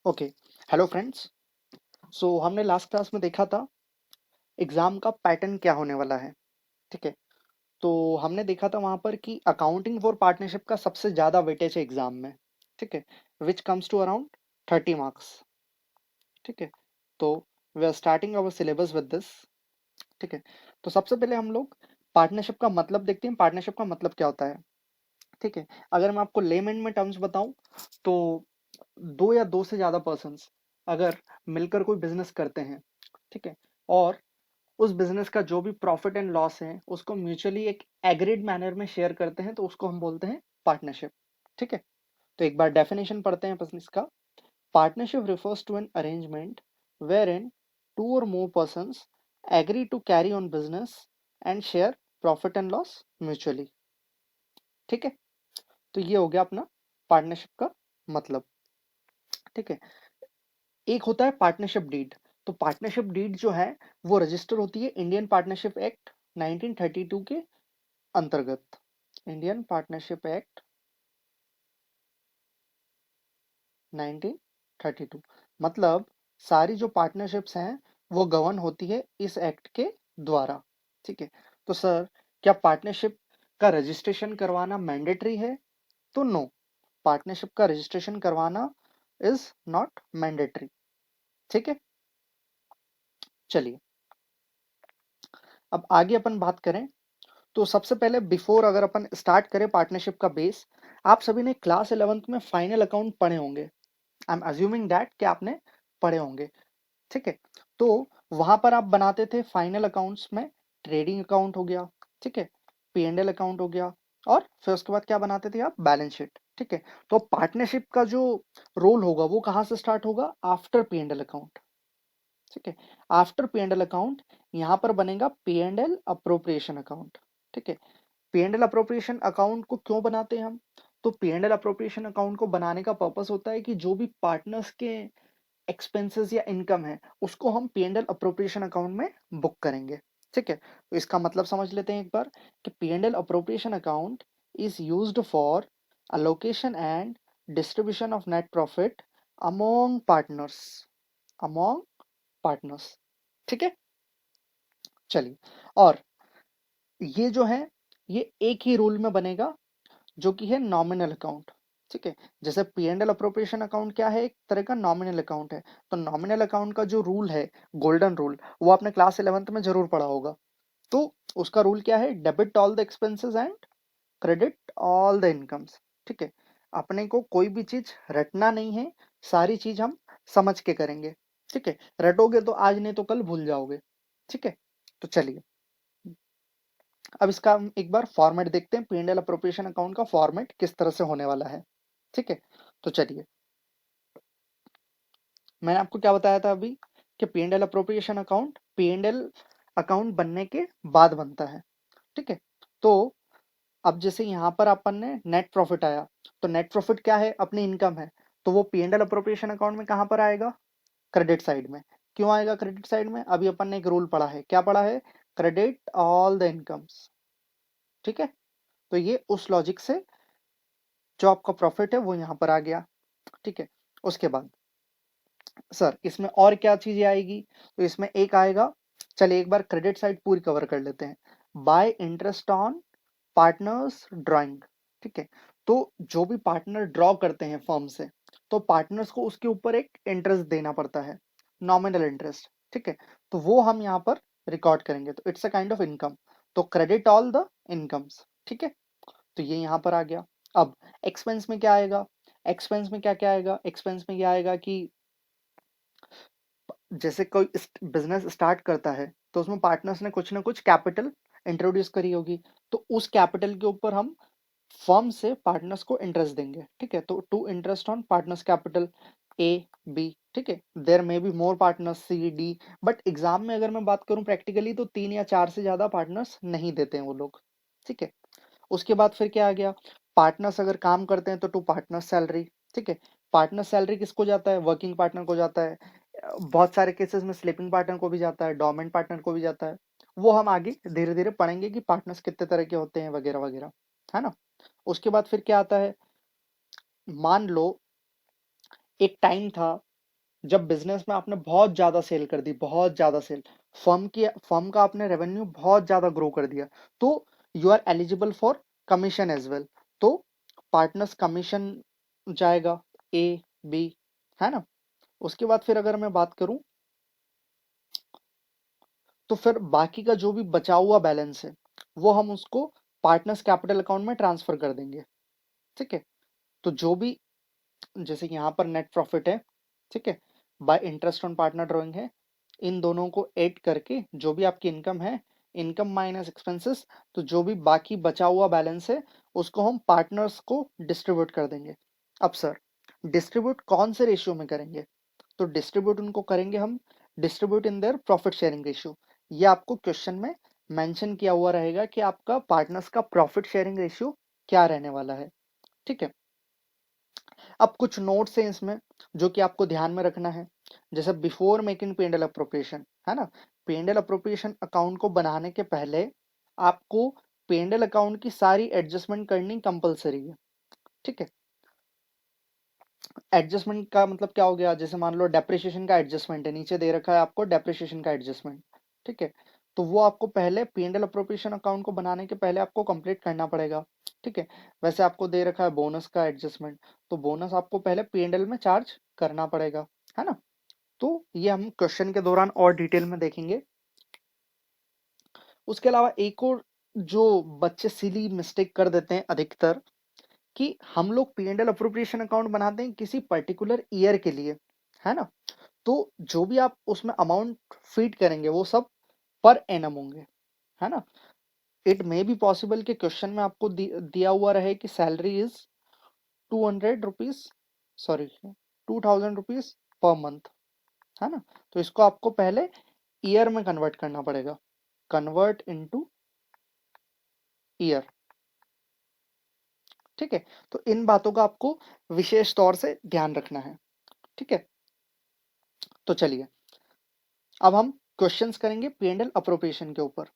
Okay. Hello friends. सो हमने last class में देखा था एग्जाम का पैटर्न क्या होने वाला है। ठीक है। तो हमने देखा था वहां पर कि अकाउंटिंग फॉर पार्टनरशिप का सबसे ज्यादा वेटेज है एग्जाम में। ठीक है। Which comes to around 30 marks. ठीक है। तो we are starting our syllabus with this. ठीक है। तो सबसे पहले हम लोग पार्टनरशिप का मतलब देखते हैं। पार्टनरशिप का मतलब क्या होता है। ठीक है। अगर मैं आपको लेमैन में टर्म्स बताऊं तो दो या दो से ज्यादा पर्सन्स अगर मिलकर कोई बिजनेस करते हैं, ठीक है, और उस बिजनेस का जो भी प्रॉफिट एंड लॉस है उसको म्यूचुअली एक एग्रीड मैनर में शेयर करते हैं, तो उसको हम बोलते हैं पार्टनरशिप। ठीक है। तो एक बार डेफिनेशन पढ़ते हैं बस इसका। Partnership refers to an arrangement where in two or more persons agree to carry on business and share profit and loss mutually. ठीक है। तो ये हो गया अपना पार्टनरशिप का मतलब। ठीक है। एक होता है पार्टनरशिप डीड। तो पार्टनरशिप डीड जो है वो रजिस्टर होती है इंडियन पार्टनरशिप एक्ट 1932 के अंतर्गत। इंडियन पार्टनरशिप एक्ट 1932 मतलब सारी जो पार्टनरशिप्स हैं वो गवर्न होती है इस एक्ट के द्वारा। ठीक है। तो सर, क्या पार्टनरशिप का रजिस्ट्रेशन करवाना मैंडेटरी है? तो नो, पार्टनरशिप का रजिस्ट्रेशन करवाना इज नॉट मैंडेटरी। ठीक है। चलिए, अब आगे अपन बात करें तो सबसे पहले बिफोर अगर अपन स्टार्ट करें पार्टनरशिप का बेस, आप सभी ने क्लास 11th में फाइनल अकाउंट पढ़े होंगे। आई एम अज्यूमिंग दैट कि आपने पढ़े होंगे। ठीक है। तो वहां पर आप बनाते थे फाइनल अकाउंट्स में ट्रेडिंग अकाउंट हो गया, ठीक है, P&L अकाउंट हो गया, और फिर उसके बाद क्या बनाते थे आप? Balance sheet. ठीक है। तो पार्टनरशिप का जो रोल होगा वो कहाँ से स्टार्ट होगा? After P&L account. ठीक है। आफ्टर P&L अकाउंट यहाँ पर बनेगा P&L अप्रोप्रिएशन अकाउंट। ठीक है। P&L अप्रोप्रिएशन अकाउंट को क्यों बनाते हैं हम? तो P&L अप्रोप्रिएशन अकाउंट को बनाने का पर्पस होता है कि जो भी पार्टनर्स के एक्सपेंसेस या इनकम है उसको हम P&L अप्रोप्रिएशन अकाउंट में बुक करेंगे। ठीक है। तो इसका मतलब समझ लेते हैं एक बार कि P&L appropriation account is used for allocation and distribution of net profit among partners. Among partners. ठीक है। चलिए, और ये जो है ये एक ही रूल में बनेगा जो कि है नॉमिनल अकाउंट। ठीक है। जैसे P&L अप्रोप्रिएशन अकाउंट क्या है? एक तरह का नॉमिनल अकाउंट है। तो नॉमिनल अकाउंट का जो रूल है, गोल्डन रूल, वो आपने क्लास 11th में जरूर पढ़ा होगा। तो उसका रूल क्या है? Debit all the expenses and credit all the incomes. ठीक है। अपने को कोई भी चीज रटना नहीं है, सारी चीज हम समझ के करेंगे। ठीक है। रटोगे तो आज नहीं तो कल भूल जाओगे। ठीक है। तो चलिए, अब इसका हम एक बार फॉर्मेट देखते हैं। P&L अप्रोप्रिएशन अकाउंट का फॉर्मेट किस तरह से होने वाला है। ठीक है। तो चलिए, मैंने आपको क्या बताया था अभी कि P&L appropriation account P&L account बनने के बाद बनता है। ठीक है। तो अब जैसे यहाँ पर अपन ने नेट प्रॉफिट आया, तो नेट प्रॉफिट क्या है? अपनी इनकम है। तो वो P&L अप्रोप्रिएशन अकाउंट में कहाँ पर आएगा? क्रेडिट साइड में। क्यों आएगा क्रेडिट साइड में? अभी अपन ने एक रूल पढ़ा है। क्या पढ़ा है? Credit all the incomes. ठीक है। तो ये उस लॉजिक से जो आपका प्रॉफिट है वो यहाँ पर आ गया। ठीक है। उसके बाद सर इसमें और क्या चीजें आएगी? तो इसमें एक आएगा, चलिए एक बार क्रेडिट साइड पूरी कवर कर लेते हैं। Bye interest on partners drawing. ठीक है। तो जो भी पार्टनर ड्रॉ करते हैं फर्म से, तो पार्टनर्स को उसके ऊपर एक इंटरेस्ट देना पड़ता है, नॉमिनल इंटरेस्ट। ठीक है। तो वो हम यहाँ पर रिकॉर्ड करेंगे, तो it's a kind of income. तो क्रेडिट ऑल द इनकम्स। ठीक है। तो ये यहाँ पर आ गया। अब एक्सपेंस में क्या आएगा? एक्सपेंस में क्या क्या आएगा? एक्सपेंस में क्या आएगा कि जैसे कोई बिजनेस स्टार्ट करता है तो उसमें पार्टनर्स ने कुछ ना कुछ कैपिटल इंट्रोड्यूस करी होगी, तो उस कैपिटल के ऊपर हम फर्म से पार्टनर्स को इंटरेस्ट देंगे। ठीक है। तो to interest on partners capital A B. ठीक है। There may be more partners C D, but exam में अगर मैं बात करूं प्रैक्टिकली तो 3 या 4 से ज्यादा पार्टनर्स नहीं देते हैं वो लोग। ठीक है। उसके बाद फिर क्या आ गया? पार्टनर्स अगर काम करते हैं तो टू पार्टनर सैलरी। ठीक है। पार्टनर सैलरी किसको जाता है? वर्किंग पार्टनर को जाता है। बहुत सारे केसेस में स्लीपिंग पार्टनर को भी जाता है, डोरमेंट पार्टनर को भी जाता है। वो हम आगे धीरे धीरे पढ़ेंगे कि पार्टनर्स कितने तरह के होते हैं वगैरह वगैरह, है ना। उसके बाद फिर क्या आता है? मान लो एक टाइम था जब बिजनेस में आपने बहुत ज्यादा सेल कर दी, बहुत ज्यादा सेल, फर्म का आपने रेवेन्यू बहुत ज्यादा ग्रो कर दिया, तो you are eligible for commission as well. तो पार्टनर्स कमीशन जाएगा, ए, बी, है ना। उसके बाद फिर अगर मैं बात करूं, तो फिर बाकी का जो भी बचा हुआ बैलेंस है वो हम उसको पार्टनर्स कैपिटल अकाउंट में ट्रांसफर कर देंगे। ठीक है। तो जो भी, जैसे कि यहाँ पर नेट प्रॉफिट है, ठीक है, bye interest on partner drawing है, इन दोनों को ऐड करके जो भी आपकी इनकम है, इनकम माइनस एक्सपेंसेस, तो जो भी बाकी बचा हुआ बैलेंस है उसको हम पार्टनर्स को डिस्ट्रीब्यूट कर देंगे। अब सर, डिस्ट्रीब्यूट कौन से रेशियो में करेंगे? तो डिस्ट्रीब्यूट उनको करेंगे हम, distribute in their profit sharing ratio. ये आपको क्वेश्चन में मेंशन किया हुआ रहेगा कि आपका पार्टनर्स का प्रॉफिट शेयरिंग रेशियो क्या रहने वाला है। ठीक है। अब कुछ नोट्स हैं इसमें जो कि आपको ध्यान में रखना है। जैसे बिफोर मेकिंग पेंडल अप्रोप्रिएशन, है ना, पेंडल अप्रोप्रिएशन अकाउंट को बनाने के पहले आपको पेंडल अकाउंट की सारी एडजस्टमेंट करनी कंपलसरी है। ठीक है। एडजस्टमेंट का मतलब क्या हो गया? जैसे मान लो डेप्रिसिएशन का एडजस्टमेंट है, नीचे दे रखा है आपको डेप्रिसिएशन का एडजस्टमेंट। ठीक है। तो वो आपको पहले पीएनएल अप्रोप्रिएशन अकाउंट को बनाने के पहले आपको कंप्लीट करना पड़ेगा। ठीक है। वैसे आपको दे रखा है बोनस का एडजस्टमेंट, तो बोनस आपको पहले पीएनएल में चार्ज करना पड़ेगा, है ना। तो ये हम क्वेश्चन के दौरान और डिटेल में देखेंगे। उसके अलावा एक और जो बच्चे सिली मिस्टेक कर देते हैं अधिकतर, कि हम लोग पीएनएल अप्रोप्रिएशन अकाउंट बनाते हैं किसी पर्टिकुलर ईयर के लिए, है ना। तो जो भी आप उसमें अमाउंट फीड करेंगे वो सब पर एनम होंगे, है ना। इट मे बी पॉसिबल कि क्वेश्चन में आपको दिया हुआ रहे कि salary is 200 rupees, sorry 2000 rupees per month, है ना। तो इसको आपको पहले ईयर में कन्वर्ट करना पड़ेगा, कन्वर्ट इनटू ईयर। ठीक है। तो इन बातों का आपको विशेष तौर से ध्यान रखना है। ठीक है। तो चलिए अब हम क्वेश्चंस करेंगे पीएनएल अप्रोप्रिएशन के ऊपर।